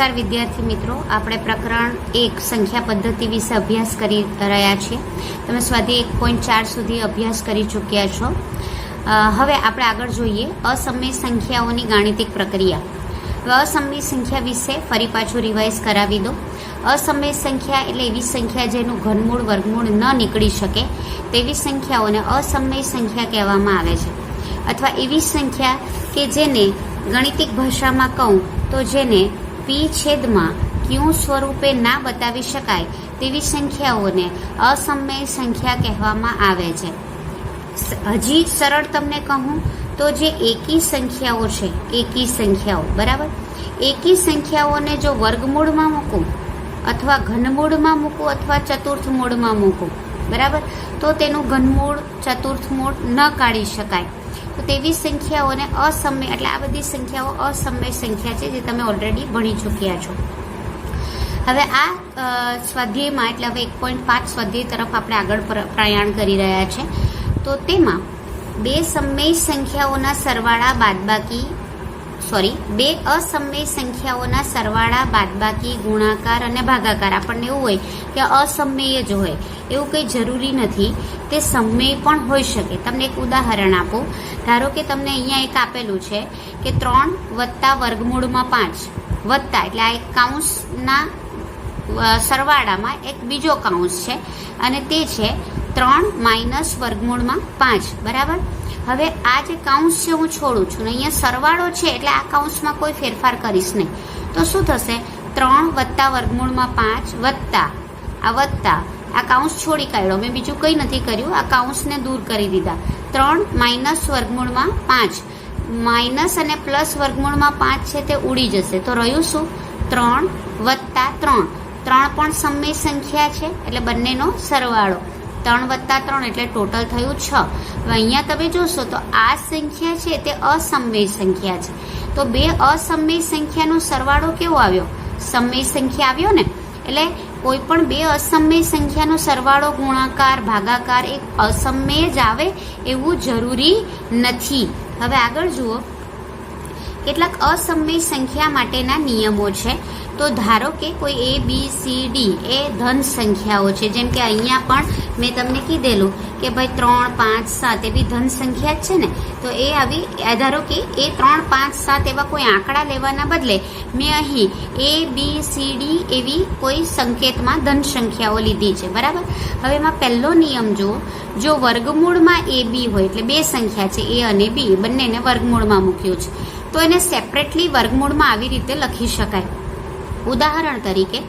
નમસ્કાર વિદ્યાર્થી મિત્રો, આપણે પ્રકરણ 1 સંખ્યા પદ્ધતિ વિશે અભ્યાસ કરી રહ્યા છીએ. તમે સ્વાધ્યાય 1.4 સુધી અભ્યાસ કરી ચૂક્યા છો. હવે આપણે આગળ જોઈએ અસમય સંખ્યાઓની ગાણિતિક પ્રક્રિયા. અસમય સંખ્યા વિશે ફરી પાછું રિવાઇઝ કરાવી દો. અસમય સંખ્યા એટલે એવી સંખ્યા જેનું ઘનમૂળ વર્ગમૂળ ન નીકળી શકે તેવી સંખ્યાઓને અસમય સંખ્યા કહેવામાં આવે છે. અથવા એવી સંખ્યા કે જેને ગણિતિક ભાષામાં કહું તો જેને પી છેદમાં ક્યુ સ્વરૂપે ના બતાવી શકાય તેવી સંખ્યાઓને અસમય સંખ્યા કહેવામાં આવે છે. હજી સરળ તમને કહું તો જે એકી સંખ્યાઓ છે, એકી સંખ્યાઓ બરાબર, એકી સંખ્યાઓને જો વર્ગમૂળમાં મૂકું અથવા ઘનમૂળમાં મૂકું અથવા ચતુર્થ મૂળમાં મૂકું બરાબર, તો તેનું ઘનમૂળ ચતુર્થ મૂળ ન કાઢી શકાય. તો તેવી સંખ્યાઓને અસમય, એટલે આ બધી સંખ્યાઓ અસમય સંખ્યા છે જે તમે ઓલરેડી ભણી ચૂક્યા છો. હવે આ સ્વાધ્યાયમાં એટલે હવે 1.5 સ્વાધ્યાય તરફ આપણે આગળ પ્રયાણ કરી રહ્યા છે. તો તેમાં બે અસમય સંખ્યાઓના સરવાળા બાદબાકી ગુણાકાર અને ભાગાકાર. આપણને એવું હોય કે અસમય જ હોય, એવું કંઈ જરૂરી નથી, તે સમય પણ હોઈ શકે. તમને એક ઉદાહરણ આપું. ધારો કે તમને અહીંયા એક આપેલું છે કે 3 વત્તા વર્ગમૂળમાં 5 વત્તા, એટલે આ એક કાઉન્સના સરવાળામાં એક બીજો કાઉન્સ છે અને તે છે 3 માઇનસ વર્ગમૂળમાં 5 બરાબર. હવે આ જે કાઉન્સ છે હું છોડું છું ને અહીંયા સરવાળો છે એટલે આ કાઉન્સમાં કોઈ ફેરફાર કરીશ નહીં. તો શું થશે? 3 વત્તા વર્ગમૂળમાં 5 વત્તા આ કાઉન્સ છોડી કાઢ્યો, મેં બીજું કંઈ નથી કર્યું, આ કાઉન્સને દૂર કરી દીધા. 3 માઇનસ વર્ગમૂળમાં 5, માઇનસ અને પ્લસ વર્ગમૂળમાં 5 છે તે ઉડી જશે. તો રહ્યું શું? 3 વત્તા 3. 3 પણ સમય સંખ્યા છે એટલે બંનેનો સરવાળો. 3 વત્તા 3 એટલે ટોટલ થયું 6. હવે અહીંયા તમે જોશો તો આ સંખ્યા છે તે અસમય સંખ્યા છે. તો બે અસમય સંખ્યાનો સરવાળો કેવો આવ્યો? સમય સંખ્યા આવ્યો ને. એટલે કોઈ પણ બે અસમય સંખ્યાનો સરવાળો ગુણાકાર ભાગાકાર એક અસમય જ આવે એવું જરૂરી નથી. હવે આગળ જુઓ, કેટલાક અસમય સંખ્યા માટેના નિયમો છે. તો ધારો કે કોઈ A, B, C, D એ ધન સંખ્યાઓ છે. જેમ કે અહીંયા પણ મેં તમને કીધેલું કે ભાઈ 3, 5, 7 એવી ધન સંખ્યા જ છે ને. તો એ આવી, ધારો કે એ 3, 5, 7 એવા કોઈ આંકડા લેવાના બદલે મેં અહીં A, B, C, D એવી કોઈ સંકેતમાં ધન સંખ્યાઓ લીધી છે બરાબર. હવે એમાં પહેલો નિયમ જુઓ, જો વર્ગમૂળમાં A, B હોય એટલે બે સંખ્યા છે A અને B, બંનેને વર્ગમૂળમાં મૂક્યું છે, તો એને સેપરેટલી વર્ગમૂળમાં આવી રીતે લખી શકાય. ઉદાહરણ તરીકે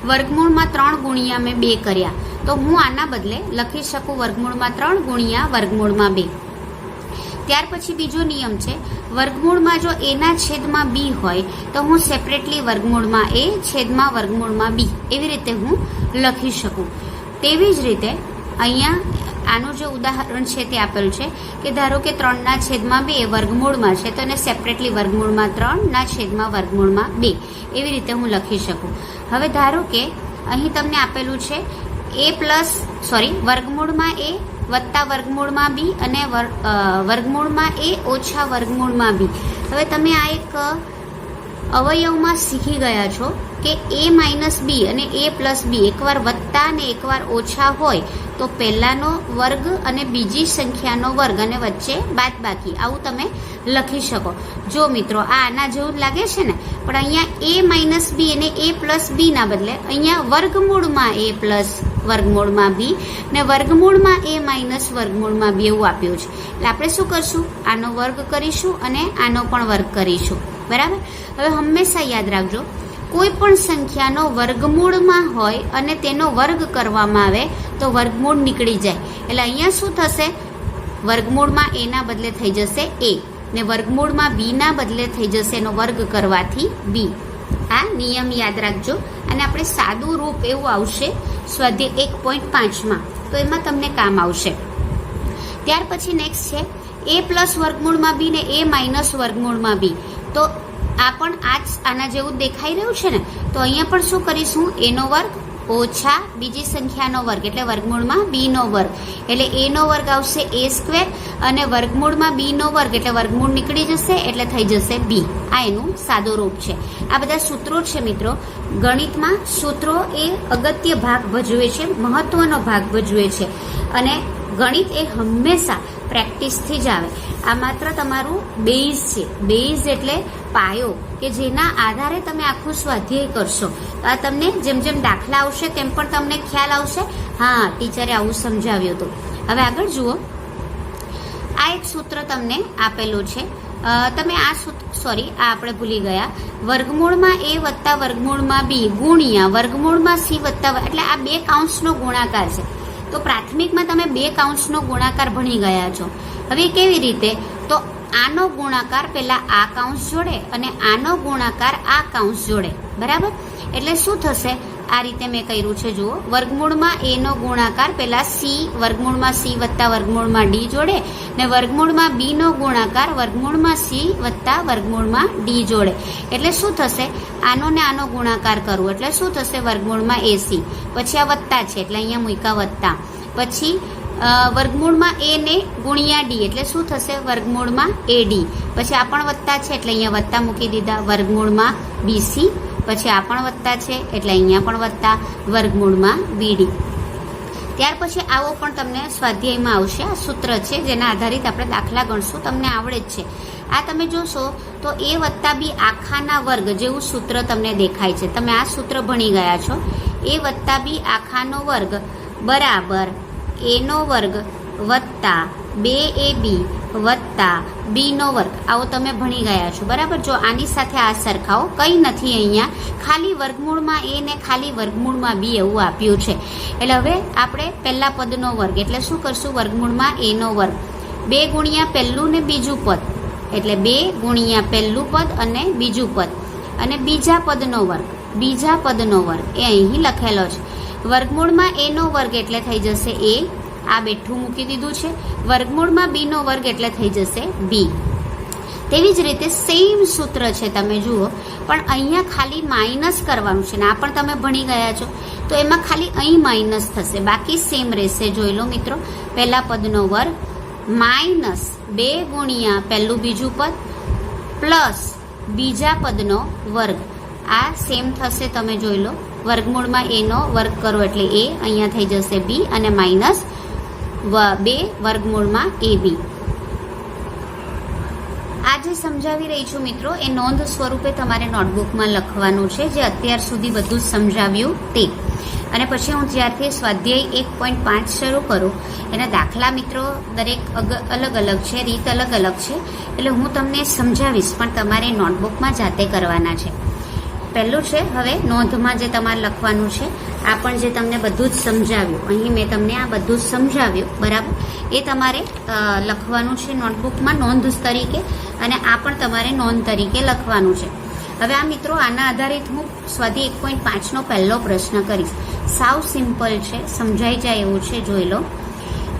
વર્ગમૂળમાં 3 ગુણ્યા મેં 2 કર્યા, તો હું આના બદલે લખી શકું વર્ગમૂળમાં 3 ગુણ્યા વર્ગમૂળમાં 2. ત્યાર પછી બીજો નિયમ છે, વર્ગમૂળમાં જો A ના છેદમાં B હોય તો હું સેપરેટલી વર્ગમૂળમાં A છેદમાં વર્ગમૂળમાં B એવી રીતે હું લખી શકું. તેવી જ રીતે અહીંયા આનું જે ઉદાહરણ છે તે આપેલું છે કે ધારો કે 3 ના છેદમાં 2 વર્ગમૂળમાં છે તો એને સેપરેટલી વર્ગમૂળમાં 3 ના છેદમાં વર્ગમૂળમાં 2 એવી રીતે હું લખી શકું. હવે ધારો કે અહીં તમને આપેલું છે વર્ગમૂળમાં A વત્તા વર્ગમૂળમાં B અને વર્ગમૂળમાં A ઓછા વર્ગમૂળમાં B. હવે તમે આ એક અવયવમાં શીખી ગયા છો કે A માઇનસ B અને A પ્લસ B એકવાર વત્તા અને એકવાર ઓછા હોય તો પહેલાનો વર્ગ અને બીજી સંખ્યાનો વર્ગ અને વચ્ચે બાદબાકી, આવું તમે લખી શકો. જો મિત્રો આ આના જેવું લાગે છે ને, પણ અહીંયા A માઇનસ B અને A પ્લસ B ના બદલે અહીંયા વર્ગમૂળમાં A પ્લસ વર્ગમૂળમાં B ને વર્ગમૂળમાં A માઇનસ વર્ગમૂળમાં B એવું આપ્યું છે. એટલે આપણે શું કરશું? આનો વર્ગ કરીશું અને આનો પણ વર્ગ કરીશું બરાબર. હવે હંમેશા યાદ રાખજો, કોઈ પણ સંખ્યાનો વર્ગમૂળમાં હોય અને તેનો વર્ગ કરવામાં આવે તો વર્ગમૂળ નીકળી જાય. એટલે અહીંયા શું થશે? વર્ગમૂળમાં A ના બદલે થઈ જશે A ને વર્ગમૂળમાં B ના બદલે થઈ જશે એનો વર્ગ કરવાથી B. આ નિયમ યાદ રાખજો અને આપણે સાદું રૂપ એવું આવશે સ્વાધ્યાય 1.5માં, તો એમાં તમને કામ આવશે. ત્યાર પછી નેક્સ્ટ છે A પ્લસ વર્ગમૂળમાં B ને A માઇનસ વર્ગમૂળમાં B. તો આ પણ આના જેવું દેખાઈ રહ્યું છે ને, તો અહીંયા પણ શું કરીશું? A નો વર્ગ ઓછા બીજી સંખ્યાનો વર્ગ એટલે વર્ગમૂળમાં બીનો વર્ગ એટલે એનો વર્ગ આવશે એ સ્ક્વેર અને વર્ગમૂળમાં બીનો વર્ગ એટલે વર્ગમૂળ નીકળી જશે એટલે થઈ જશે બી. આ એનું સાદું રૂપ છે. આ બધા સૂત્રો છે મિત્રો. ગણિતમાં સૂત્રો એ અગત્ય ભાગ ભજવે છે, મહત્વનો ભાગ ભજવે છે અને ગણિત એ હંમેશા પ્રેક્ટિસથી જ આવે. આ માત્ર તમારું બેઝ છે. બેઝ એટલે પાયો કે જેના આધારે તમે આખું સ્વાધ્યાય કરશો. આ તમને જેમ જેમ દાખલા આવશે તેમ પણ તમને ખ્યાલ આવશે, હા ટીચરે આવું સમજાવ્યું હતું. હવે આગળ જુઓ, આ એક સૂત્ર તમને આપેલું છે. તમે આ આ આપણે ભૂલી ગયા. વર્ગમૂળમાં એ વત્તા વર્ગમૂળમાં બી ગુણ્યા વર્ગમૂળમાં સી વત્તા, એટલે આ બે કાઉન્સનો ગુણાકાર છે. તો પ્રાથમિકમાં તમે બે કાઉન્સનો ગુણાકાર ભણી ગયા છો. હવે કેવી રીતે? તો આનો ગુણાકાર પેલા આ કાઉન્સ જોડે અને આનો ગુણાકાર આ કાઉન્સ જોડે, બરાબર? એટલે શું થશે? આ રીતે મેં કર્યું છે, જુઓ. વર્ગમૂળમાં એ નો ગુણાકાર પેલા સી વર્ગમૂળમાં સી વત્તા વર્ગમૂળમાં ડી જોડે ને વર્ગમૂળમાં બી નો ગુણાકાર વર્ગમૂળમાં સી વત્તા વર્ગમૂળમાં ડી જોડે. એટલે શું થશે? આનો ને આનો ગુણાકાર કરવું એટલે શું થશે? વર્ગમૂળમાં એસી, પછી આ વત્તા છે એટલે અહીંયા મૂકા વત્તા, પછી વર્ગમૂળમાં એ ને ગુણ્યા ડી એટલે શું થશે? વર્ગમૂળમાં એ ડી, પછી આ પણ વત્તા છે એટલે અહીંયા વત્તા મૂકી દીધા, વર્ગમૂળમાં બીસી, પછી આ પણ વત્તા છે એટલે અહીંયા પણ વત્તા, વર્ગમૂળમાં બીડી. ત્યાર પછી આવો પણ તમને સ્વાધ્યાયમાં આવશે. આ સૂત્ર છે જેના આધારિત આપણે દાખલા ગણશું, તમને આવડે જ છે. આ તમે જોશો તો એ વત્તા બી આખાના વર્ગ જેવું સૂત્ર તમને દેખાય છે. તમે આ સૂત્ર ભણી ગયા છો. એ વત્તા બી આખાનો વર્ગ બરાબર એનો વર્ગ વત્તા 2ab વત્તા બીનો વર્ગ, આવો તમે ભણી ગયા છો, બરાબર? જો આની સાથે આ સરખાવો, કંઈ નથી અહીંયા, ખાલી વર્ગમૂળમાં એ ને ખાલી વર્ગમૂળમાં બી એવું આપ્યું છે. એટલે હવે આપણે પહેલા પદનો વર્ગ એટલે શું કરશું? વર્ગમૂળમાં એનો વર્ગ 2 ગુણ્યા પહેલું ને બીજું પદ એટલે 2 ગુણ્યા પહેલું પદ અને બીજું પદ, અને બીજા પદનો વર્ગ એ અહીં લખેલો છે. વર્ગમૂળમાં એનો વર્ગ એટલે થઈ જશે એ, આ બેઠું મૂકી દીધું છે. વર્ગમૂળમાં બીનો વર્ગ એટલે થઈ જશે બી. તેવી જ રીતે સેમ સૂત્ર છે, તમે જુઓ, પણ અહીંયા ખાલી માઇનસ કરવાનું છે ને આ પણ તમે ભણી ગયા છો, તો એમાં ખાલી અહીં માઇનસ થશે, બાકી સેમ રહેશે. જોઈ લો મિત્રો, પહેલા પદનો વર્ગ માઇનસ 2 ગુણ્યા પહેલું બીજું પદ પ્લસ બીજા પદનો વર્ગ, આ સેમ થશે. તમે જોઈ લો, વર્ગમૂળમાં એનો વર્ગ કરો એટલે એ, અહીંયા થઈ જશે બી અને માઇનસ 2 વર્ગમૂળમાં એ બી. આ જે સમજાવી રહી છું મિત્રો એ નોંધ સ્વરૂપે તમારે નોટબુકમાં લખવાનું છે, જે અત્યાર સુધી બધું સમજાવ્યું તે. અને પછી હું જ્યારથી સ્વાધ્યાય 1.5 શરૂ કરું એના દાખલા મિત્રો દરેક અલગ અલગ છે, રીત અલગ અલગ છે, એટલે હું તમને સમજાવીશ પણ તમારે નોટબુકમાં જાતે કરવાના છે. પહેલું છે હવે નોંધમાં જે તમારે લખવાનું છે, આ પણ જે તમને બધું જ સમજાવ્યું, અહીં મેં તમને આ બધું જ સમજાવ્યું, બરાબર? એ તમારે લખવાનું છે નોટબુકમાં નોંધ તરીકે, અને આ પણ તમારે નોંધ તરીકે લખવાનું છે. હવે આ મિત્રો આના આધારિત હું સ્વાધ્યાય 1.5નો પહેલો પ્રશ્ન કરીશ. સાવ સિમ્પલ છે, સમજાઈ જાય એવું છે. જોઈ લો,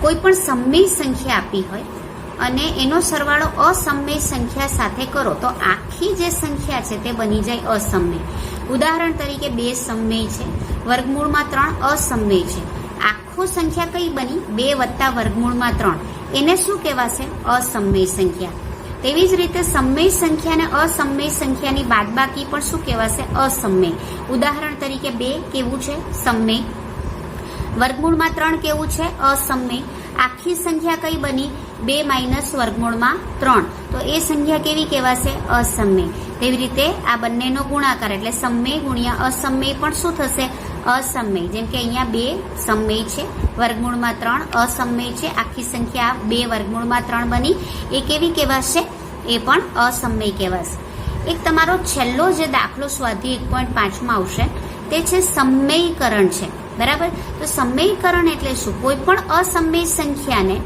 કોઈ પણ સમય સંખ્યા આપી હોય અને એનો સરવાળો અસમય સંખ્યા સાથે કરો તો આખી જે સંખ્યા છે તે બની જાય અસમય. ઉદાહરણ તરીકે 2 સમય છે, વર્ગમૂળમાં 3 અસમય છે. આખું સંખ્યા કઈ બની? 2 વત્તા વર્ગમૂળમાં 3, એને શું કહેવાશે? અસમય સંખ્યા. તેવી જ રીતે સમય સંખ્યા અને અસમય સંખ્યાની બાદબાકી પણ શું કહેવાશે? અસમય. ઉદાહરણ તરીકે 2 કેવું છે? સમય. વર્ગમૂળમાં 3 કેવું છે? અસમય. આખી સંખ્યા કઈ બની? 2 માઇનસ વર્ગમૂળમાં 3, તો એ સંખ્યા કેવી કહેવાશે? અસમય. તેવી રીતે આ બંનેનો ગુણાકાર એટલે સમય ગુણ્યા અસમય પણ શું થશે? અસમય. જેમ કે અહીંયા 2 સમય છે, વર્ગમૂળમાં 3 અસમય છે, આખી સંખ્યા 2 વર્ગમૂળમાં 3 બની, એ કેવી કહેવાશે? એ પણ અસમય કહેવાશે. એક તમારો છેલ્લો જે દાખલો સ્વાધ્યાય 1.5માં આવશે તે છે સમયકરણ છે, બરાબર? તો સમયકરણ એટલે શું? કોઈ પણ અસમય સંખ્યાને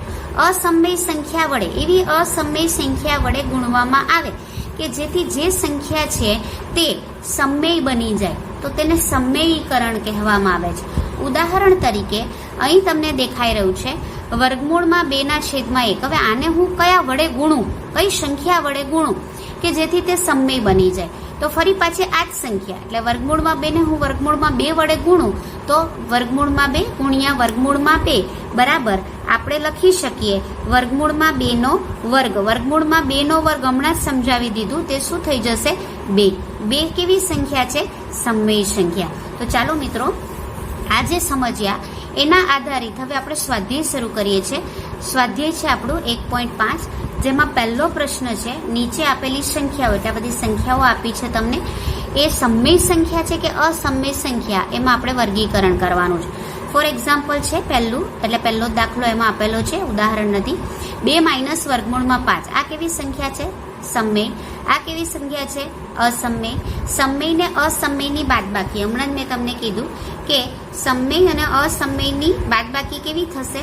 અસમય સંખ્યા વડે, એવી અસમય સંખ્યા વડે ગુણવામાં આવે કે જેથી જે સંખ્યા છે તે સમય બની જાય, તો તેને સમયકરણ કહેવામાં આવે છે. ઉદાહરણ તરીકે અહીં તમને દેખાઈ રહ્યું છે વર્ગમૂળમાં 2/1. હવે આને હું કયા વડે ગુણું, કઈ સંખ્યા વડે ગુણું કે જેથી તે સમય બની જાય? તો તો ફરી પાછી આ જ સંખ્યા એટલે વર્ગમૂળમાં 2 ને હું વર્ગમૂળમાં 2 વડે ગુણું તો વર્ગમૂળમાં 2 ગુણ્યા વર્ગમૂળમાં 2 બરાબર આપણે લખી શકીએ વર્ગમૂળમાં 2 નો વર્ગ. વર્ગમૂળમાં 2 નો વર્ગ હમણાં જ સમજાવી દીધું, તે શું થઈ જશે 2. 2 કેવી સંખ્યા છે? સમમેય સંખ્યા. તો ચાલો મિત્રો આજે સમજ્યા એના આધારિત હવે આપણે સ્વાધ્યાય શરૂ કરીએ છીએ. સ્વાધ્યાય છે આપણું 1.5, જેમાં પહેલો પ્રશ્ન છે નીચે આપેલી સંખ્યાઓ, એટલે આ બધી સંખ્યાઓ આપી છે તમને, એ સમમેય સંખ્યા છે કે અસમમેય સંખ્યા, એમાં આપણે વર્ગીકરણ કરવાનું છે. ફોર એક્ઝામ્પલ છે પહેલું, એટલે પહેલો દાખલો એમાં આપેલો છે, ઉદાહરણ નથી. 2 માઇનસ વર્ગમૂળમાં 5, આ કેવી સંખ્યા છે? સમમેય. આ કેવી સંખ્યા છે? અસમમેય. સમમેય ને અસમમેયની બાદબાકી, હમણાં જ મેં તમને કીધું કે સમમેય અને અસમમેયની બાદબાકી કેવી થશે?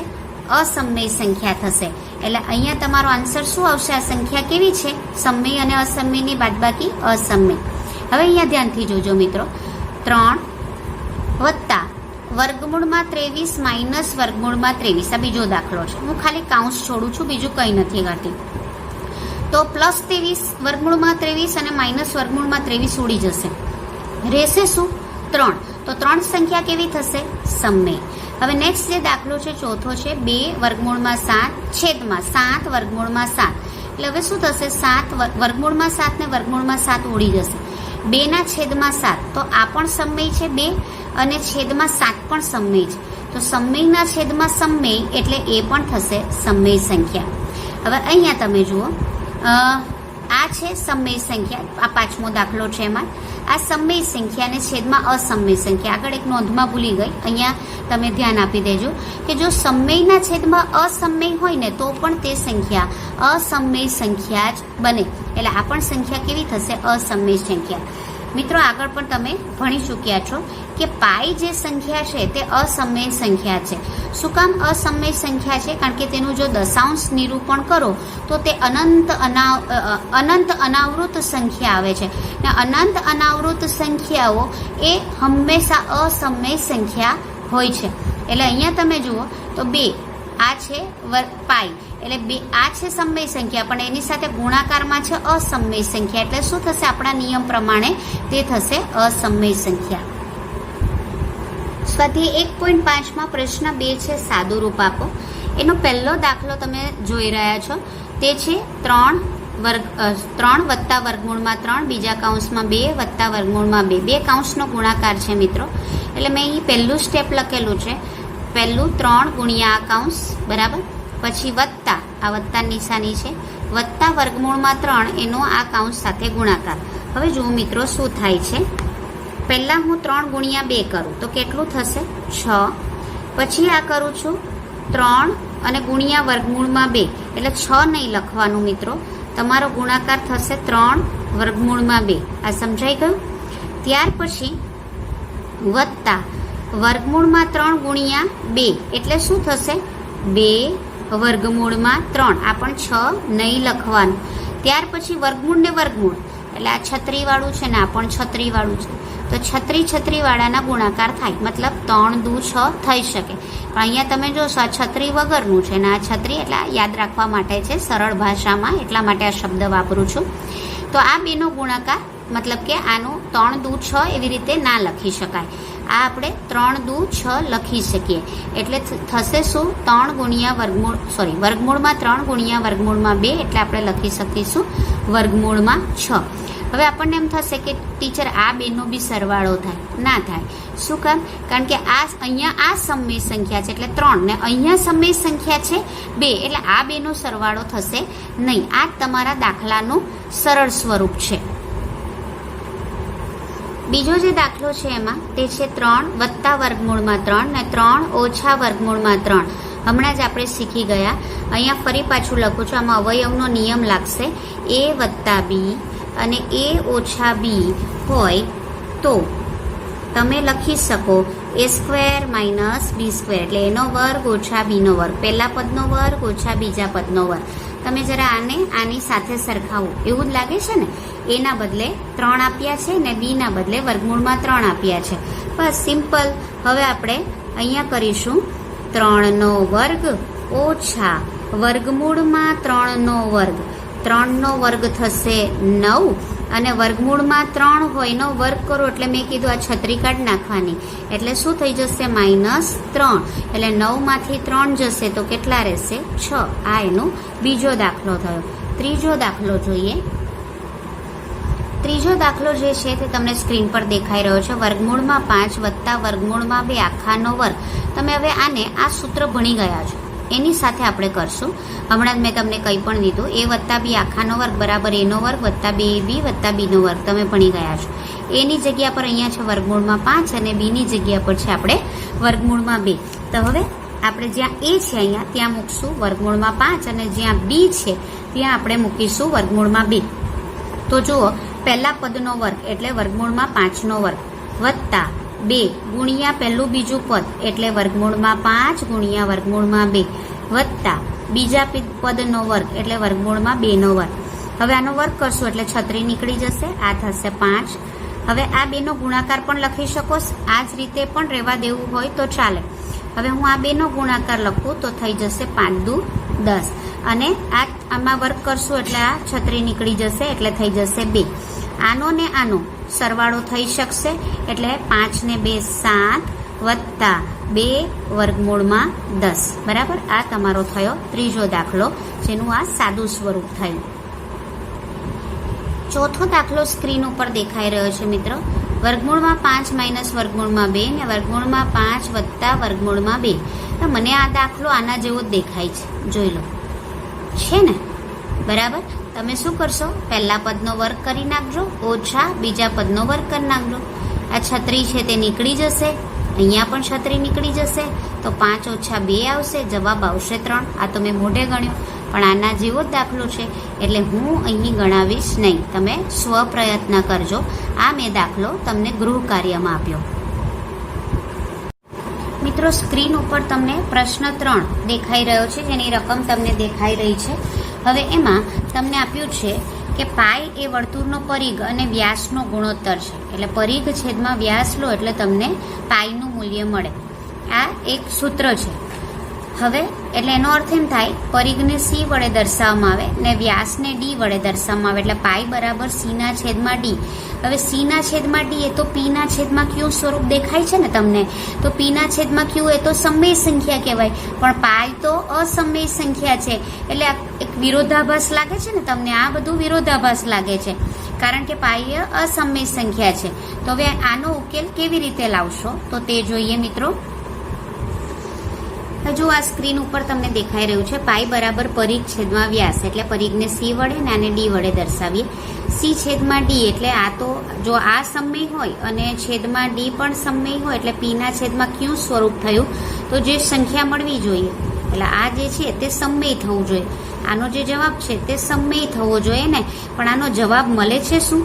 અસમમેય સંખ્યા થશે. એટલે અહીંયા તમારો આન્સર શું આવશે? આ સંખ્યા કેવી છે? સમમેય અને અસમમેયની બાદબાકી અસમમેય. હવે અહીંયા ધ્યાનથી જોજો મિત્રો, 3 વત્તા વર્ગમૂળમાં 23 માઇનસ વર્ગમૂળમાં 23, આ બીજો દાખલો છે. હું ખાલી કાઉન્સ છોડું છું, બીજું કંઈ નથી કરતી. તો પ્લસ 23 વર્ગમૂળમાં 23 અને માઇનસ વર્ગમૂળમાં 23 ઉડી જશે, રહેશે શું? 3. તો 3 સંખ્યા કેવી થશે? સમમેય. હવે નેક્સ્ટ જે દાખલો છે ચોથો છે 2 વર્ગમૂળમાં 7 છેદમાં 7 વર્ગમૂળમાં 7. એટલે હવે શું થશે? 7 વર્ગમૂળમાં 7 ને વર્ગમૂળમાં 7 ઉડી જશે. 2 ના છેદમાં 7, તો આ પણ સમમેય છે 2 અને છેદમાં 7 પણ સમમેય છે. તો સમમેયના છેદમાં સમમેય એટલે એ પણ થશે સમમેય સંખ્યા. હવે અહીંયા તમે જુઓ, આ છે સમમેય સંખ્યા, આ પાંચમો દાખલો છે એમાં આ સમમેય સંખ્યા અને છેદમાં અસમમેય સંખ્યા. આગળ એક નોંધમાં ભૂલી ગઈ, અહીંયા તમે ધ્યાન આપી દેજો કે જો સમમેયના છેદમાં અસમમેય હોય ને તો પણ તે સંખ્યા અસમમેય સંખ્યા જ બને. એટલે આ પણ સંખ્યા કેવી થશે? અસમમેય સંખ્યા. મિત્રો આગળ પણ તમે ભણી ચૂક્યા છો કે પાઈ જે સંખ્યા છે તે અસમમેય સંખ્યા છે. શું કામ અસમમેય સંખ્યા છે? કારણ કે તેનું જો દશાંશ નિરૂપણ કરો તો તે અનંત અનાવૃત સંખ્યા આવે છે, ને અનંત અનાવૃત સંખ્યાઓ એ હંમેશા અસમમેય સંખ્યા હોય છે. એટલે અહીંયા તમે જુઓ તો 2 આ છે પાઈ, એટલે 2 આ છે સમમેય સંખ્યા, પણ એની સાથે ગુણાકારમાં છે અસમમેય સંખ્યા. એટલે શું થશે? આપણા નિયમ પ્રમાણે તે થશે અસમમેય સંખ્યા. સ્વાધ્યાય 1.5માં પ્રશ્ન 2 છે સાદુરૂપ આપો. એનો પહેલો દાખલો તમે જોઈ રહ્યા છો, તે છે 3 વત્તા વર્ગમૂળમાં 3, બીજા કાઉન્સમાં 2 વત્તા વર્ગમૂળમાં 2. 2 કાઉન્સનો ગુણાકાર છે મિત્રો. એટલે મેં અહીં પહેલું સ્ટેપ લખેલું છે, પહેલું 3 ગુણ્યા આ કાઉન્સ બરાબર, પછી વત્તા, આ વત્તા નિશાની છે, વત્તા વર્ગમૂળમાં 3 એનો આ કાઉન્સ સાથે ગુણાકાર. હવે જુઓ મિત્રો શું થાય છે, પહેલાં હું 3 ગુણ્યા 2 કરું તો કેટલું થશે? 6. પછી આ કરું છું 3 અને ગુણ્યા વર્ગમૂળમાં 2, એટલે 6 નહીં લખવાનું મિત્રો, તમારો ગુણાકાર થશે 3 વર્ગમૂળમાં 2. આ સમજાઈ ગયું? ત્યાર પછી વત્તા વર્ગમૂળમાં 3 ગુણ્યા 2, એટલે શું થશે? 2 વર્ગમૂળમાં 3, આ પણ 6 નહીં લખવાનું. ત્યાર પછી વર્ગમૂળ ને વર્ગમૂળ, એટલે આ છત્રીવાળું છે ને આ પણ છત્રીવાળું છે, તો છત્રીવાળાના ગુણાકાર થાય, મતલબ 3 દુ 6 થઈ શકે. પણ અહીંયા તમે જોશો આ છત્રી વગરનું છે ને આ છત્રી, એટલે યાદ રાખવા માટે છે સરળ ભાષામાં, એટલા માટે આ શબ્દ વાપરું છું. તો આ બેનો ગુણાકાર મતલબ કે આનું 3 દુ 6 એવી રીતે ના લખી શકાય, આ આપણે 3 દુ 6 લખી શકીએ. એટલે થશે શું? 3 ગુણ્યા વર્ગમૂળમાં 3 ગુણ્યા વર્ગમૂળમાં 2, એટલે આપણે લખી શકીશું વર્ગમૂળમાં 6. હવે આપણને એમ થશે કે ટીચર આ બેનો બી સરવાળો થાય, ના થાય. શું કામ? કારણ કે આ અહીંયા આ સમમેય સંખ્યા છે એટલે 3 ને અહીંયા સમમેય સંખ્યા છે 2, એટલે આ બેનો સરવાળો થશે નહીં. આ તમારા દાખલાનું સરળ સ્વરૂપ છે. બીજો જે દાખલો છે એમાં તે છે 3 વત્તા વર્ગમૂળમાં 3 ને 3 ઓછા વર્ગમૂળમાં 3. હમણાં જ આપણે શીખી ગયા. અહીંયા ફરી પાછું લખું છું, આમાં અવયવનો નિયમ લાગશે. a વત્તા બી અને a ઓછા બી હોય તો તમે લખી શકો a² માઇનસ b², એટલે એનો વર્ગ ઓછા બીનો વર્ગ, પહેલા પદનો વર્ગ ઓછા બીજા પદનો વર્ગ. તમે જરા આની સાથે સરખાવો, એવું જ લાગે છે ને? એના બદલે 3 આપ્યા છે ને બીના બદલે વર્ગમૂળમાં 3 આપ્યા છે. બસ સિમ્પલ. હવે આપણે અહીંયા કરીશું 3નો વર્ગ ઓછા વર્ગમૂળમાં 3નો વર્ગ. 3નો વર્ગ થશે 9 અને વર્ગમૂળમાં 3 હોય એનો વર્ગ કરો એટલે મેં કીધું આ છત્રી કાઢી નાખવાની, એટલે શું થઈ જશે -3, એટલે 9 માંથી 3 જશે તો કેટલા રહેશે 6. આ એનો બીજો દાખલો થયો. ત્રીજો દાખલો જોઈએ. ત્રીજો દાખલો જે છે તે તમને સ્ક્રીન પર દેખાઈ રહ્યો છે. વર્ગમૂળમાં 5 વત્તા વર્ગમૂળમાં 2 આખાનો વર્ગ. તમે હવે આને આ સૂત્ર ભણી ગયા છો એની સાથે આપણે કરશું. હમણાં જ મેં તમને કંઈ પણ દીધું, a વત્તા b આખાનો વર્ગ બરાબર a નો વર્ગ વત્તા 2ab વત્તા b નો વર્ગ તમે ભણી ગયા છો. એની જગ્યા પર અહીંયા છે વર્ગમૂળમાં 5 અને b ની જગ્યા પર છે આપણે વર્ગમૂળમાં 2. તો હવે આપણે જ્યાં a છે અહીંયા ત્યાં મૂકશું વર્ગમૂળમાં 5 અને જ્યાં b છે ત્યાં આપણે મૂકીશું વર્ગમૂળમાં 2. તો જુઓ, પહેલા પદનો વર્ગ એટલે વર્ગમૂળમાં 5 નો વર્ગ વત્તા 2 ગુણ્યા પહેલું બીજું પદ એટલે વર્ગમૂળમાં 5 ગુણ્યા વર્ગમૂળમાં 2 વત્તા બીજા પદનો વર્ગ એટલે વર્ગમૂળમાં 2 નો વર્ગ. હવે આનો વર્ગ કરશું એટલે 36 નીકળી જશે. આ થશે 5. હવે આ 2 નો ગુણાકાર પણ લખી શકો, આ જ રીતે પણ રહેવા દેવું હોય તો ચાલે. હવે હું આ 2 નો ગુણાકાર લખું તો થઈ જશે 5 દુ 10 અને આમાં વર્ગ કરશું એટલે આ 36 નીકળી જશે એટલે થઈ જશે 2. આનો ને આનો સરવાળો થઈ શકશે એટલે 5 ને 2 7 વત્તા 2 વર્ગમૂળમાં 10 બરાબર. આ તમારો થયો ત્રીજો દાખલો, જેનું આ સાદું સ્વરૂપ થયું. ચોથો દાખલો સ્ક્રીન ઉપર દેખાઈ રહ્યો છે મિત્રો. વર્ગમૂળમાં 5 માઇનસ વર્ગમૂળમાં 2 ને વર્ગમૂળમાં 5 વત્તા વર્ગમૂળમાં 2. તો મને આ દાખલો આના જેવો જ દેખાય છે, જોઈ લો છે ને બરાબર. તમે શું કરશો, પહેલા પદનો વર્ગ કરી નાખજો ઓછા બીજા પદનો વર્ગ કરી નાખજો. આ 36 છે તે નીકળી જશે, અહીંયા પણ 36 નીકળી જશે તો 5 ઓછા 2 આવશે, જવાબ આવશે 3. આ તો મેં મોઢે ગણ્યું, પણ આના જેવો જ દાખલો છે એટલે હું અહીં ગણાવીશ નહીં. તમે સ્વપ્રયત્ન કરજો. આ મેં દાખલો તમને ગૃહ કાર્યમાં આપ્યો. મિત્રો, સ્ક્રીન ઉપર તમને પ્રશ્ન 3 દેખાઈ રહ્યો છે, જેની રકમ તમને દેખાઈ રહી છે. હવે એમાં તમને આપ્યું છે કે પાઈ એ વર્તુળનો પરિઘ અને વ્યાસનો ગુણોત્તર છે. એટલે પરિઘ છેદમાં વ્યાસ લો એટલે તમને પાઈનું મૂલ્ય મળે. આ એક સૂત્ર છે. હવે એટલે એનો અર્થ એમ થાય, પરિઘને c વડે દર્શાવવામાં આવે ને વ્યાસને d વડે દર્શાવવામાં આવે એટલે પાઈ બરાબર c ના છેદમાં d. હવે c ના છેદમાં d એ તો p ના છેદમાં q સ્વરૂપ દેખાય છે ને તમને, તો p ના છેદમાં q એ તો સમય સંખ્યા કહેવાય, પણ પાઈ તો અસમય સંખ્યા છે. એટલે એક વિરોધાભાસ લાગે છે ને તમને, આ બધું વિરોધાભાસ લાગે છે કારણ કે પાઈ અસમય સંખ્યા છે. તો હવે આનો ઉકેલ કેવી રીતે લાવશો તો તે જોઈએ મિત્રો. જો આ સ્ક્રીન ઉપર તમને દેખાઈ રહ્યું છે પાઈ બરાબર પરિઘ છેદમાં વ્યાસ, એટલે પરિઘને c વડે ને આને d વડે દર્શાવીએ. c છેદમાં d એટલે આ તો જો આ સમય હોય અને છેદમાં d પણ સમય હોય એટલે p ના છેદમાં q સ્વરૂપ થયું, તો જે સંખ્યા મળવી જોઈએ એટલે આ જે છે તે સમય થવું જોઈએ. આનો જે જવાબ છે તે સમય થવો જોઈએ ને, પણ આનો જવાબ મળે છે શું?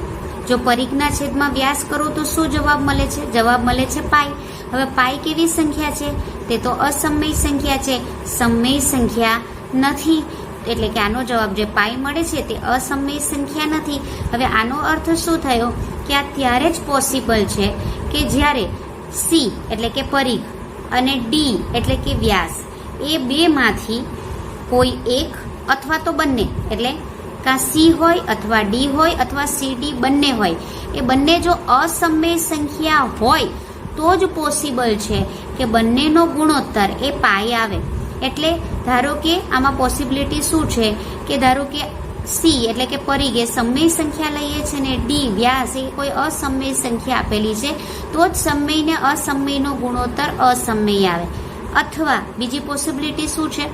જો પરિઘના છેદમાં વ્યાસ કરો તો શું જવાબ મળે છે? જવાબ મળે છે પાઈ. હવે પાઈ કેવી સંખ્યા છે? તે તો અસમય સંખ્યા છે, સમય સંખ્યા નથી. એટલે કે આનો જવાબ જે પાઈ મળે છે તે અસમય સંખ્યા નથી. હવે આનો અર્થ શું થયો કે આ ત્યારે જ પોસિબલ છે કે જ્યારે c એટલે કે પરિઘ અને d એટલે કે વ્યાસ એ બેમાંથી કોઈ એક અથવા તો બંને, એટલે કાં c હોય અથવા d હોય અથવા cd બંને હોય, એ બંને જો અસમય સંખ્યા હોય તો જ પોસિબલ છે કે બંનેનો ગુણોત્તર એ પાઈ આવે. એટલે ધારો કે આમાં પોસિબિલિટી શું છે કે ધારો કે c એટલે કે પરિઘ એ સમય સંખ્યા લઈએ છે ને d વ્યાસ એ કોઈ અસમય સંખ્યા આપેલી છે, તો જ સમય ને અસમયનો ગુણોત્તર અસમય આવે. અથવા બીજી પોસિબિલિટી શું છે,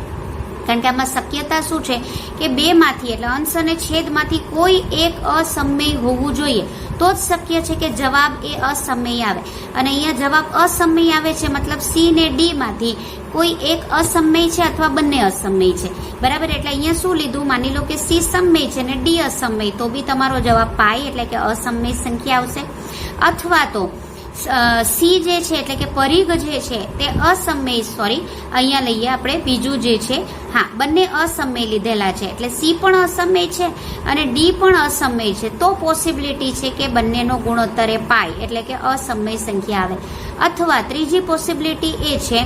કારણ કે આમાં શક્યતા શું છે કે બેમાંથી એટલે અંશ અને છેદમાંથી કોઈ એક અસમય હોવું જોઈએ તો જ શક્ય છે કે જવાબ એ અસમય આવે. અને અહીંયા જવાબ અસમય આવે છે મતલબ c ને d માંથી કોઈ એક અસમય છે અથવા બંને અસમય છે બરાબર. એટલે અહીંયા શું લીધું, માની લો કે c સમય છે ને d અસમય, તો બી તમારો જવાબ પાઈ એટલે કે અસમય સંખ્યા આવશે. અથવા તો c જે છે એટલે કે પરિઘ જે છે તે અસમય, અહીંયા લઈએ આપણે બીજું જે છે, હા બંને અસમય લીધેલા છે એટલે c પણ અસમય છે અને d પણ અસમય છે, તો પોસિબિલિટી છે કે બંનેનો ગુણોત્તર એ પાઈ એટલે કે અસમય સંખ્યા આવે. અથવા ત્રીજી પોસિબિલિટી એ છે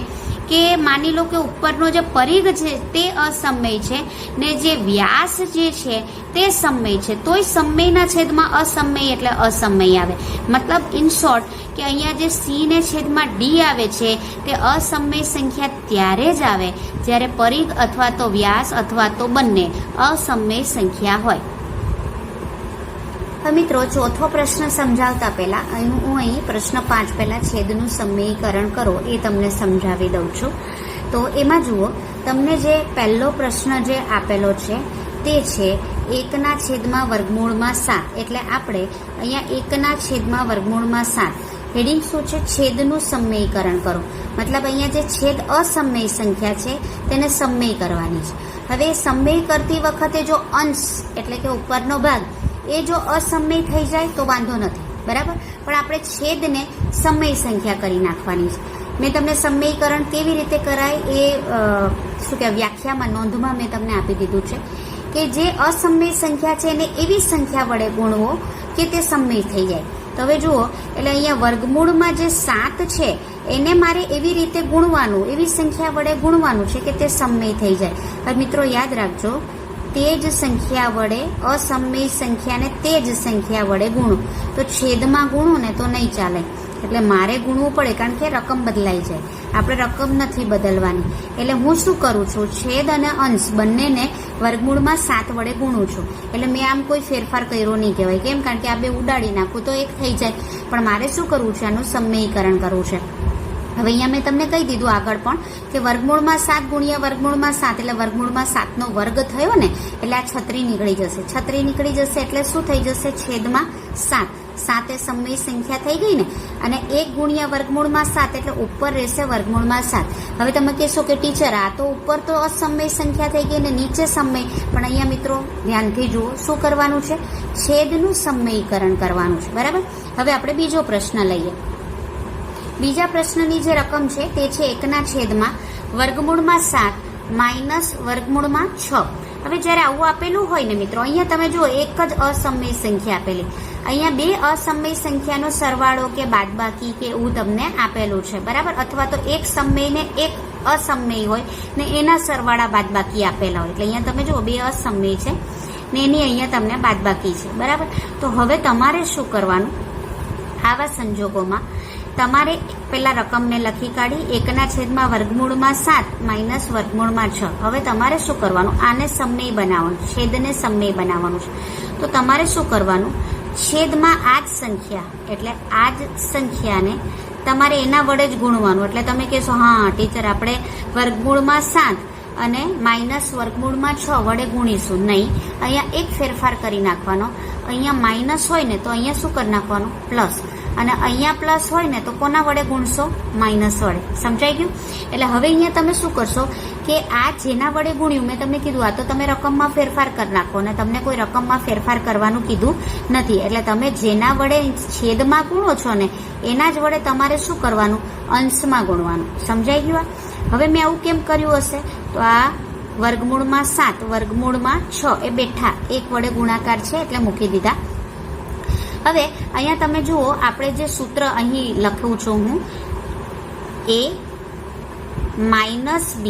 કે માની લો કે ઉપરનો જે પરિઘ છે તે અસમય છે ને જે વ્યાસ જે છે તે સમય છે, તોય સમયના છેદમાં અસમય એટલે અસમય આવે. મતલબ ઇન શોર્ટ કે અહીંયા જે સી ને છેદમાં ડી આવે છે તે અસમય સંખ્યા ત્યારે જ આવે જ્યારે પરિઘ અથવા તો વ્યાસ અથવા તો બંને અસમય સંખ્યા હોય. મિત્રો, ચોથો પ્રશ્ન સમજાવતા પહેલા હું અહીં પ્રશ્ન 5 પહેલા છેદનું સમયીકરણ કરો એ તમને સમજાવી દઉં છું. તો એમાં જુઓ, તમને જે પહેલો પ્રશ્ન જે આપેલો છે તે છે 1/7 એટલે આપણે અહીંયા 1/7 હેડિંગ શું છે? છેદનું સમયીકરણ કરો. મતલબ અહીંયા જે છેદ અસમય સંખ્યા છે તેને સમય કરવાની છે. હવે સમય કરતી વખતે જો અંશ એટલે કે ઉપરનો ભાગ એ જો અસમય થઈ જાય તો વાંધો નથી, બરાબર. પણ આપણે છેદને સમય સંખ્યા કરી નાખવાની છે. મેં તમને સમયીકરણ કેવી રીતે કરાય એ શું કહેવાય વ્યાખ્યામાં નોંધમાં મેં તમને આપી દીધું છે કે જે અસમય સંખ્યા છે એને એવી સંખ્યા વડે ગુણવો કે તે સમય થઈ જાય. તો હવે જુઓ, એટલે અહીંયા વર્ગમૂળમાં જે 7 છે એને મારે એવી રીતે ગુણવાનું, એવી સંખ્યા વડે ગુણવાનું છે કે તે સમય થઈ જાય. હવે મિત્રો યાદ રાખજો, તે જ સંખ્યા વડે અસમય સંખ્યાને તે જ સંખ્યા વડે ગુણો. તો છેદમાં ગુણો ને તો નહીં ચાલે, એટલે મારે ગુણવું પડે કારણ કે રકમ બદલાઈ જાય. આપણે રકમ નથી બદલવાની. એટલે હું શું કરું છું? છેદ અને અંશ બંનેને વર્ગમૂળમાં 7 વડે ગુણું છું. એટલે મેં આમ કોઈ ફેરફાર કર્યો નહીં કહેવાય. કેમ? કારણ કે આ બે ઉડાડી નાખું તો એક થઈ જાય. પણ મારે શું કરવું છે? આનું સમયીકરણ કરવું છે. હવે અહીંયા મેં તમને કહી દીધું આગળ પણ કે વર્ગમૂળમાં 7 ગુણ્યા વર્ગમૂળમાં 7 એટલે વર્ગમૂળમાં 7 નો વર્ગ થયો ને એટલે આ 36 નીકળી જશે. 36 નીકળી જશે એટલે શું થઈ જશે? છેદમાં 7. 7 એ સમય સંખ્યા થઈ ગઈ ને, અને 1 ગુણ્યા વર્ગમૂળમાં 7 એટલે ઉપર રહેશે વર્ગમૂળમાં 7. હવે તમે કહેશો કે ટીચર આ તો ઉપર તો અસમય સંખ્યા થઈ ગઈ ને નીચે સમય. પણ અહીંયા મિત્રો ધ્યાનથી જુઓ શું કરવાનું છે? છેદનું સમયીકરણ કરવાનું છે, બરાબર. હવે આપણે બીજો પ્રશ્ન લઈએ. બીજા પ્રશ્નની જે રકમ છે તે છે 1/7 - વર્ગમૂળમાં 6. હવે જ્યારે આવું આપેલું હોય ને મિત્રો, અહીંયા તમે જુઓ એક જ અસમય સંખ્યા આપેલી. અહીંયા બે અસમય સંખ્યાનો સરવાળો કે બાદબાકી કે એવું તમને આપેલું છે, બરાબર. અથવા તો એક સમય ને એક અસમય હોય ને એના સરવાળા બાદબાકી આપેલા હોય. એટલે અહીંયા તમે જુઓ બે અસમય છે ને એની અહીંયા તમને બાદબાકી છે, બરાબર. તો હવે તમારે શું કરવાનું? આવા સંજોગોમાં તમારે પેલા રકમને લખી કાઢી 1/7 વર્ગમૂળમાં 7 - વર્ગમૂળમાં 6. હવે તમારે શું કરવાનું? આને સમય બનાવવાનું, છેદને સમય બનાવવાનું છે. તો તમારે શું કરવાનું? છેદમાં આ જ સંખ્યા એટલે આ જ સંખ્યાને તમારે એના વડે જ ગુણવાનું. એટલે તમે કહેશો હા ટીચર આપણે વર્ગમૂળમાં 7 અને વર્ગમૂળમાં 6 વડે ગુણીશું. નહીં, અહીંયા એક ફેરફાર કરી નાખવાનો. અહીંયા માઇનસ હોય ને તો અહીંયા શું કરી નાખવાનું? પ્લસ. અને અહીંયા પ્લસ હોય ને તો કોના વડે ગુણશો? માઇનસ વડે. સમજાઈ ગયું? એટલે હવે અહીંયા તમે શું કરશો કે આ જેના વડે ગુણ્યું મેં તમને કીધું આ તો તમે રકમમાં ફેરફાર કરી નાખો અને તમને કોઈ રકમમાં ફેરફાર કરવાનું કીધું નથી. એટલે તમે જેના વડે છેદમાં ગુણો છો ને એના જ વડે તમારે શું કરવાનું? અંશમાં ગુણવાનું. સમજાઈ ગયું? હવે મેં આવું કેમ કર્યું હશે? તો આ વર્ગમૂળમાં 7 વર્ગમૂળમાં 6 એ બેઠા એક વડે ગુણાકાર છે એટલે મૂકી દીધા. હવે અહીંયા તમે જુઓ, આપણે જે સૂત્ર અહીં લખું છું હું a - b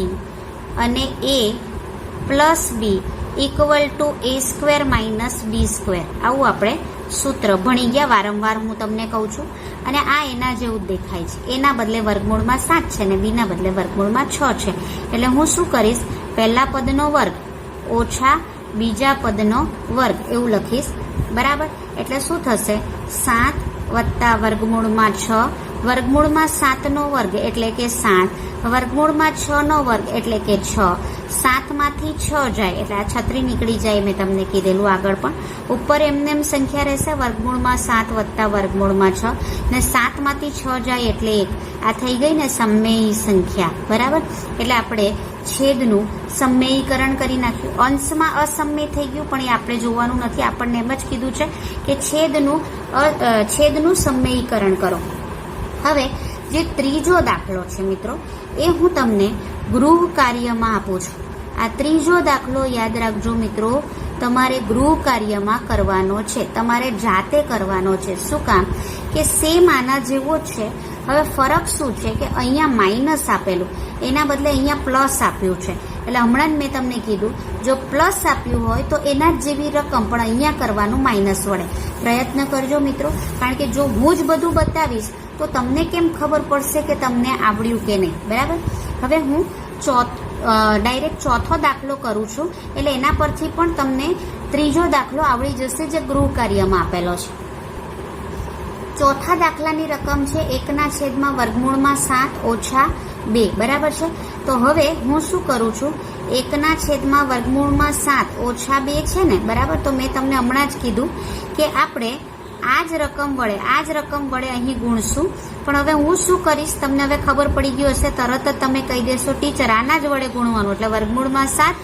અને a + b = a² - b². આવું આપણે સૂત્ર ભણી ગયા, વારંવાર હું તમને કહું છું. અને આ એના જેવું જ દેખાય છે. એના બદલે વર્ગમૂળમાં 7 છે ને બીના બદલે વર્ગમૂળમાં 6 છે. એટલે હું શું કરીશ? પહેલા પદનો વર્ગ ઓછા બીજા પદનો વર્ગ એવું લખીશ, બરાબર. એટલે શું થશે? 7 + વર્ગમૂળમાં 6 વર્ગમૂળમાં 7 નો વર્ગ એટલે કે 7 વર્ગમૂળમાં 6 નો વર્ગ એટલે કે 6. 7 માંથી 6 જાય એટલે આ 36 નીકળી જાય. મેં તમને કીધેલું આગળ પણ. ઉપર એમને એમ સંખ્યા રહેશે વર્ગમૂળમાં 7 + વર્ગમૂળમાં 6 ને 7 માંથી 6 જાય એટલે 1. આ થઈ ગઈ ને સમય સંખ્યા, બરાબર. એટલે આપણે છેદનું સમયીકરણ કરી નાખ્યું. અંશમાં અસમય થઈ ગયું પણ એ આપણે જોવાનું નથી. આપણને એમ જ કીધું છે કે છેદનું સમયીકરણ કરો. હવે જે ત્રીજો દાખલો છે મિત્રો એ હું તમને ગૃહ કાર્યમાં આપું છું. આ ત્રીજો દાખલો યાદ રાખજો મિત્રો, તમારે ગૃહ કાર્યમાં કરવાનો છે, તમારે જાતે કરવાનો છે. શું કામ? કે સેમ આના જેવો છે હવે ફરક શું છે કે અહીંયા માઇનસ આપેલું એના બદલે અહીંયા પ્લસ આપ્યું છે. એટલે હમણાં જ મેં તમને કીધું, જો પ્લસ આપ્યું હોય તો એના જ જેવી રકમ પણ અહીંયા કરવાનું માઇનસ વડે. પ્રયત્ન કરજો મિત્રો, કારણ કે જો હું જ બધું બતાવીશ તો તમને કેમ ખબર પડશે કે તમને આવડ્યું કે નહીં. બરાબર. હવે હું ડાયરેક્ટ ચોથો દાખલો કરું છું, એટલે એના પરથી પણ તમને ત્રીજો દાખલો આવડી જશે જે ગૃહ કાર્યમાં આપેલો છે. ચોથા દાખલાની રકમ છે 1/7 ઓછા 2. બરાબર છે. તો હવે હું શું કરું છું, 1/7 ઓછા 2 છે ને. બરાબર. તો મેં તમને હમણાં જ કીધું કે આપણે આ જ રકમ વડે અહીં ગુણશું. પણ હવે હું શું કરીશ, તમને હવે ખબર પડી ગયું હશે, તરત જ તમે કહી દેશો ટીચર આના જ વડે ગુણવાનું, એટલે વર્ગમૂળમાં 7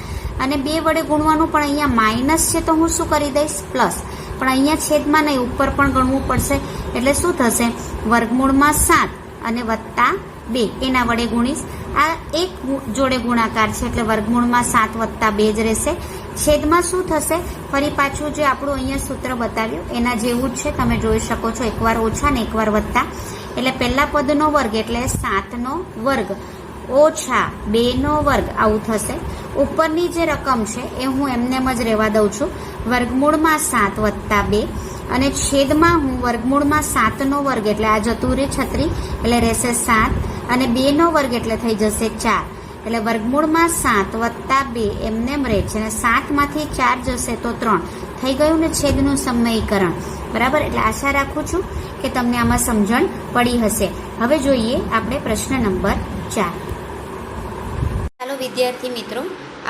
અને 2 વડે ગુણવાનું. પણ અહીંયા માઇનસ છે તો હું શું કરી દઈશ, પ્લસ. પણ અહીંયા છેદમાં નહીં, ઉપર પણ ગણવું પડશે. એટલે શું થશે, વર્ગમૂળમાં 7 અને વત્તા 2 એના વડે ગુણીશ. આ એક જોડે ગુણાકાર છે એટલે વર્ગમૂળમાં 7 વત્તા 2 જ રહેશે. છેદમાં શું થશે, ફરી પાછું જે આપણું અહીંયા સૂત્ર બતાવ્યું એના જેવું જ છે, તમે જોઈ શકો છો, એકવાર ઓછા ને એકવાર વત્તા. એટલે પહેલા પદનો વર્ગ એટલે 7નો વર્ગ ઓછા 2નો વર્ગ આવું થશે. ઉપરની જે રકમ છે એ હું એમનેમ જ રહેવા દઉં છું, વર્ગમૂળમાં 7 વત્તા 2 અને છેદમાં હું વર્ગમૂળમાં 7નો વર્ગ એટલે આ જતું રહે 36 એટલે રહેશે 7 અને 2નો વર્ગ એટલે થઈ જશે 4. એટલે વર્ગમૂળમાં 7 વત્તા 2 એમનેમ રહે છે અને 7માંથી 4 જશે તો 3 થઈ ગયું ને છેદનું સમયકરણ. બરાબર. એટલે આશા રાખું છું કે તમને આમાં સમજણ પડી હશે. હવે જોઈએ આપણે પ્રશ્ન નંબર 4. ચાલો વિદ્યાર્થી મિત્રો,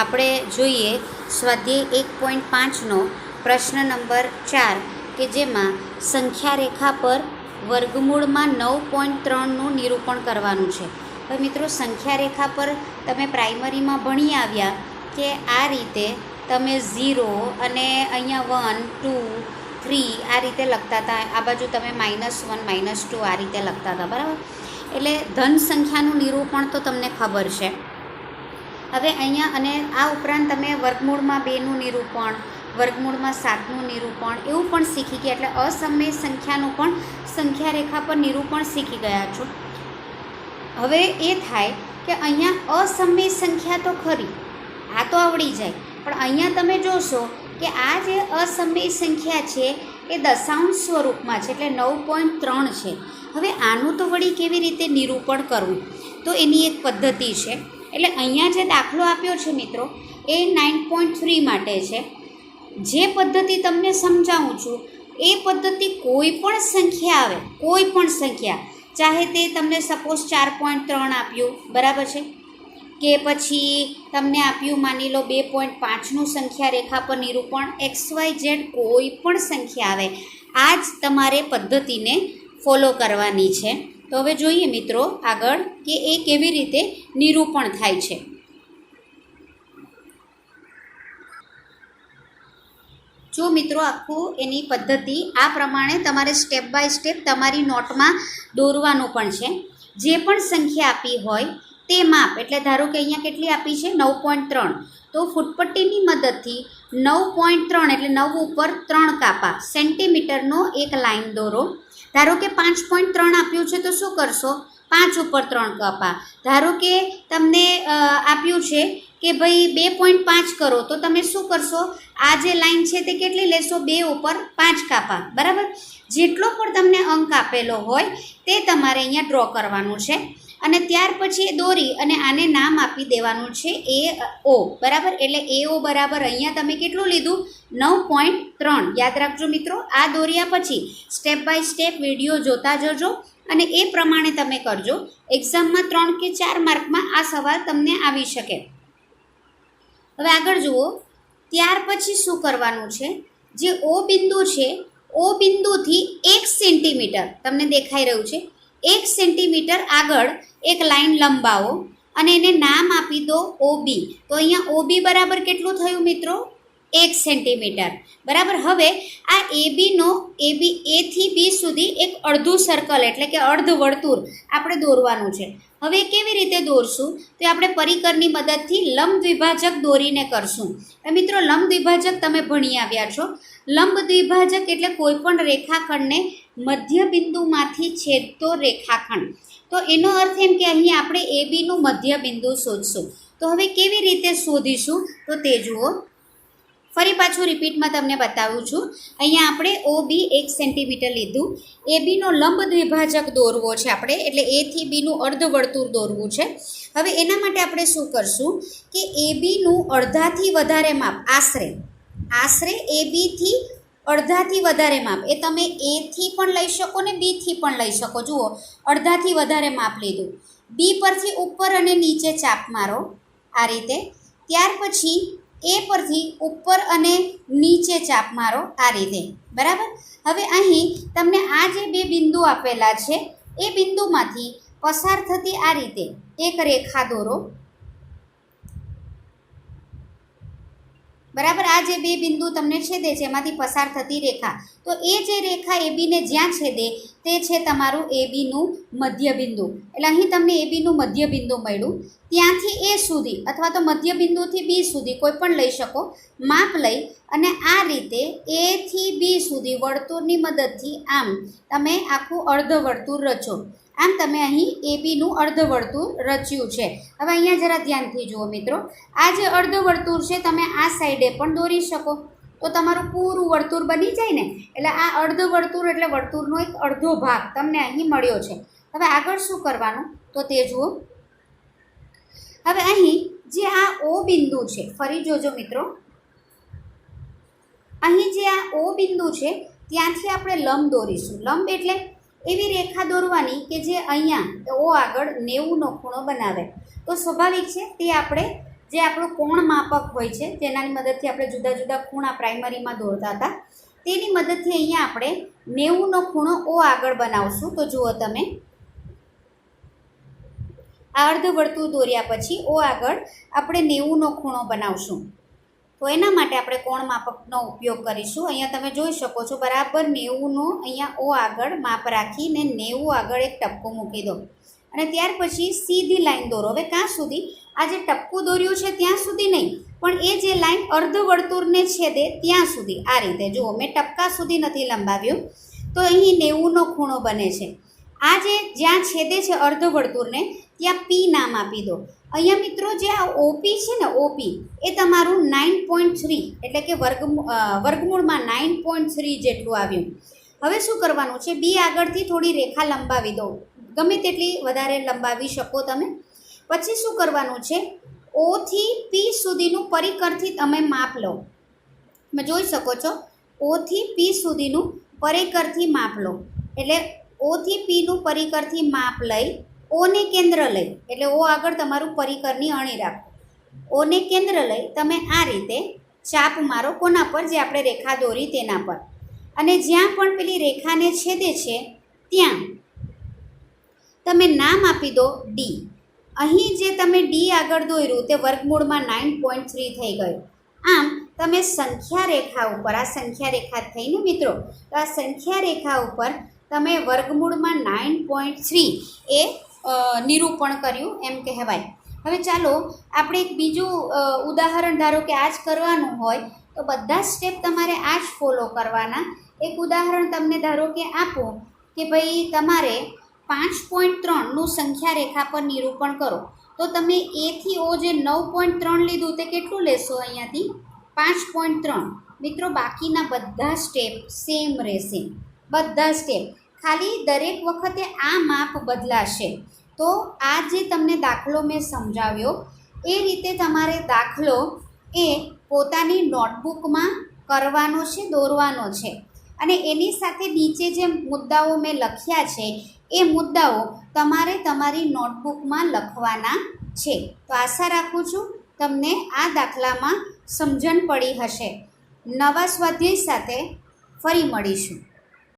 આપણે જોઈએ સ્વાધ્યાય 1.5નો પ્રશ્ન નંબર 4 કે જેમાં સંખ્યા રેખા પર વર્ગમૂળમાં 9.3નું નિરૂપણ કરવાનું છે. હવે મિત્રો, સંખ્યા રેખા પર તમે પ્રાઇમરીમાં ભણી આવ્યા કે આ રીતે તમે 0 અને અહીંયા 1, 2, 3 આ રીતે લખતા હતા. આ બાજુ તમે -1, -2 આ રીતે લખતા હતા. બરાબર. એટલે ધન સંખ્યાનું નિરૂપણ તો તમને ખબર છે. હવે અહીંયા અને આ ઉપરાંત તમે વર્ગમૂળમાં 2નું નિરૂપણ, વર્ગમૂળમાં 7નું નિરૂપણ એવું પણ શીખી ગયા. એટલે અસમય સંખ્યાનું પણ સંખ્યા રેખા પર નિરૂપણ શીખી ગયા છો. હવે એ થાય કે અહીંયા અસમય સંખ્યા તો ખરી, આ તો આવડી જાય, પણ અહીંયા તમે જોશો કે આ જે અસમય સંખ્યા છે એ દશાંશ સ્વરૂપમાં છે એટલે 9.3 છે. હવે આનું તો વળી કેવી રીતે નિરૂપણ કરવું, તો એની એક પદ્ધતિ છે. એટલે અહીંયા જે દાખલો આપ્યો છે મિત્રો એ 9.3 માટે છે. જે પદ્ધતિ તમને સમજાવું છું એ પદ્ધતિ કોઈ પણ સંખ્યા આવે, કોઈ પણ સંખ્યા, ચાહે તે તમને સપોઝ 4.3 આપ્યું, બરાબર છે, કે પછી તમને આપ્યું માની લો 2.5નું સંખ્યા રેખા પર નિરૂપણ, XYZ કોઈ પણ સંખ્યા આવે, આ જ તમારે પદ્ધતિને ફોલો કરવાની છે. તો હવે જોઈએ મિત્રો આગળ કે એ કેવી રીતે નિરૂપણ થાય છે. જો મિત્રો આખું એની પદ્ધતિ આ પ્રમાણે તમારે સ્ટેપ બાય સ્ટેપ તમારી નોટમાં દોરવાનું પણ છે. જે પણ સંખ્યા આપી હોય તે માપ, એટલે ધારો કે અહીંયા કેટલી આપી છે 9.3, તો ફૂટપટ્ટીની મદદથી 9.3 એટલે 9 ઉપર 3 કાપા સેન્ટીમીટરનો એક લાઈન દોરો. ધારો કે 5.3 આપ્યું છે તો શું કરશો, 5 ઉપર 3 કાપા. ધારો કે તમને આપ્યું છે કે ભાઈ 2.5 કરો તો તમે શું કરશો, આ જે લાઈન છે તે કેટલી લેશો, 2 ઉપર 5 કાપા. બરાબર. જેટલો પણ તમને અંક આપેલો હોય તે તમારે અહીંયા ડ્રો કરવાનું છે અને ત્યાર પછી એ દોરી અને આને નામ આપી દેવાનું છે AO. બરાબર. એટલે AO બરાબર અહીંયા તમે કેટલું લીધું, 9.3. યાદ રાખજો મિત્રો, આ દોર્યા પછી સ્ટેપ બાય સ્ટેપ વિડીયો જોતા જજો અને એ પ્રમાણે તમે કરજો. એક્ઝામમાં 3 કે 4 માર્કમાં આ સવાલ તમને આવી શકે. હવે આગળ જુઓ, ત્યાર પછી શું કરવાનું છે, જે O બિંદુ છે, O બિંદુથી 1 સેન્ટીમીટર તમને દેખાઈ રહ્યું છે, 1 સેન્ટીમીટર આગળ એક લાઈન લંબાવો અને એને નામ આપી દો OB. તો અહીંયા OB બરાબર કેટલું થયું મિત્રો, 1 સેન્ટીમીટર, બરાબર. હવે આ એબીનો એ થી બી સુધી એક અડધું સર્કલ એટલે કે અર્ધ વર્તુળ આપણે દોરવાનું છે. હવે કેવી રીતે દોરશું તો આપણે પરિકરની મદદથી લંબ દ્વિભાજક દોરીને કરશું. મિત્રો, લંબ દ્વિભાજક તમે ભણી આવ્યા છો. લંબ દ્વિભાજક એટલે કોઈ પણ રેખાખંડને મધ્ય બિંદુમાંથી છેદતો રેખાખંડ. તો એનો અર્થ એમ કે અહીં આપણે એબીનું મધ્ય બિંદુ શોધશું. તો હવે કેવી રીતે શોધીશું તો તે જુઓ. ફરી પાછું રિપીટમાં તમને બતાવું છું. અહીંયા આપણે OB 1 સેન્ટીમીટર લીધું. એબીનો લંબ દ્વિભાજક દોરવો છે આપણે, એટલે એ થી બીનું અર્ધવર્તુળ દોરવું છે. હવે એના માટે આપણે શું કરશું કે એબીનું અડધાથી વધારે માપ, આશરે એબીથી અડધાથી વધારે માપ, એ તમે એ થી પણ લઈ શકો ને બી થી પણ લઈ શકો. જુઓ, અડધાથી વધારે માપ લીધું. બી પરથી ઉપર અને નીચે ચાપ મારો આ રીતે. ત્યાર પછી એ પરથી ઉપર અને નીચે ચાપ મારો આ રીતે, બરાબર. હવે અહીં તમને આ જે બે બિંદુ આપેલા છે એ બિંદુમાંથી પસાર થતી આ રીતે એક રેખા દોરો, બરાબર. આ જે બે બિંદુ તમને છેદે છે એમાંથી પસાર થતી રેખા, તો એ જે રેખા એબીને જ્યાં છેદે તે છે તમારું એબીનું મધ્ય બિંદુ. એટલે અહીં તમને એબીનું મધ્ય બિંદુ મળ્યું. ત્યાંથી એ સુધી અથવા તો મધ્ય બિંદુથી બી સુધી કોઈ પણ લઈ શકો. માપ લઈ અને આ રીતે એ થી બી સુધી વર્તુળની મદદથી આમ તમે આખું અર્ધવર્તુળ રચો. આમ તમે અહીં એબીનું અર્ધવર્તુળ રચ્યું છે. હવે અહીંયા જરા ધ્યાનથી જુઓ મિત્રો, આ જે અર્ધવર્તુળ છે તમે આ સાઈડે પણ દોરી શકો તો તમારું પૂરું વર્તુળ બની જાય ને. એટલે આ અર્ધવર્તુળ એટલે વર્તુળનો એક અડધો ભાગ તમને અહીં મળ્યો છે. હવે આગળ શું કરવાનું તો તે જુઓ. હવે અહીં જે આ O બિંદુ છે, ફરી જોજો મિત્રો, અહીં જે આ O બિંદુ છે ત્યાંથી આપણે લંબ દોરીશું. લંબ એટલે એવી રેખા દોરવાની કે જે અહીંયા O આગળ 90નો ખૂણો બનાવે. તો સ્વાભાવિક છે તે આપણે જે આપણું કોણ માપક હોય છે જેનાની મદદથી આપણે જુદા જુદા ખૂણા પ્રાઇમરીમાં દોરતા હતા, તેની મદદથી અહીંયા આપણે 90નો ખૂણો O આગળ બનાવશું. તો જુઓ તમે, આ અર્ધવર્તુળ દોર્યા પછી O આગળ આપણે 90નો ખૂણો બનાવશું. તો એના માટે આપણે કોણ માપકનો ઉપયોગ કરીશું. અહીંયા તમે જોઈ શકો છો, બરાબર 90નો અહીંયા O આગળ માપ રાખીને 90 આગળ એક ટપકું મૂકી દો અને ત્યાર પછી સીધી લાઈન દોરો. હવે ક્યાં સુધી? આ જે ટપકું દોર્યું છે ત્યાં સુધી નહીં, પણ એ જે લાઈન અર્ધવર્તુળને છેદે ત્યાં સુધી આ રીતે. જુઓ, મેં ટપકા સુધી નથી લંબાવ્યું. તો અહીં 90નો ખૂણો બને છે. આ જે જ્યાં છેદે છે અર્ધવર્તુળને ત્યાં P નામ આપી દો. અહીંયા મિત્રો જે આ OP છે ને, OP એ તમારું 9.3 એટલે કે વર્ગમૂળમાં 9.3 જેટલું આવ્યું. હવે શું કરવાનું છે, બી આગળથી થોડી રેખા લંબાવી દો, ગમે તેટલી વધારે લંબાવી શકો તમે. પછી શું કરવાનું છે, O થી P સુધીનું પરિકરથી તમે માપ લો. તમે જોઈ શકો છો, O થી P સુધીનું પરિકરથી માપ લો. એટલે O થી Pનું પરિકરથી માપ લઈ ઓને કેન્દ્ર લઈ, એટલે O આગળ તમારું પરિકરની અણી રાખો. ઓને કેન્દ્ર લઈ તમે આ રીતે ચાપ મારો. કોના પર? જે આપણે રેખા દોરી તેના પર. અને જ્યાં પણ પેલી રેખાને છેદે છે ત્યાં તમે નામ આપી દો D. અહીં જે તમે D આગળ દોર્યું તે વર્ગમૂળમાં 9.3 થઈ ગયું. આમ તમે સંખ્યા રેખા ઉપર, આ સંખ્યા રેખા થઈને મિત્રો, તો આ સંખ્યા રેખા ઉપર તમે વર્ગમૂળમાં 9.3 એ નિરૂપણ કર્યું એમ કહેવાય. હવે ચાલો આપણે એક બીજું ઉદાહરણ, ધારો કે આ જ કરવાનું હોય તો બધા સ્ટેપ તમારે આ જ ફોલો કરવાના. એક ઉદાહરણ તમને ધારો કે આપો કે ભાઈ તમારે 5.3નું સંખ્યા રેખા પર નિરૂપણ કરો, તો તમે એ થી O જે 9.3 લીધું તે કેટલું લેશો? અહીંયાથી 5.3. મિત્રો, બાકીના બધા સ્ટેપ સેમ રહેશે, બધા સ્ટેપ, ખાલી દરેક વખતે આ માપ બદલાશે. તો આ જે તમને દાખલો મેં સમજાવ્યો એ રીતે તમારે દાખલો એ પોતાની નોટબુકમાં કરવાનો છે, દોરવાનો છે. અને એની સાથે નીચે જે મુદ્દાઓ મેં લખ્યા છે એ મુદ્દાઓ તમારે તમારી નોટબુકમાં લખવાના છે. તો આશા રાખું છું તમને આ દાખલામાં સમજણ પડી હશે. નવા સ્વાધ્યાય સાથે ફરી મળીશું.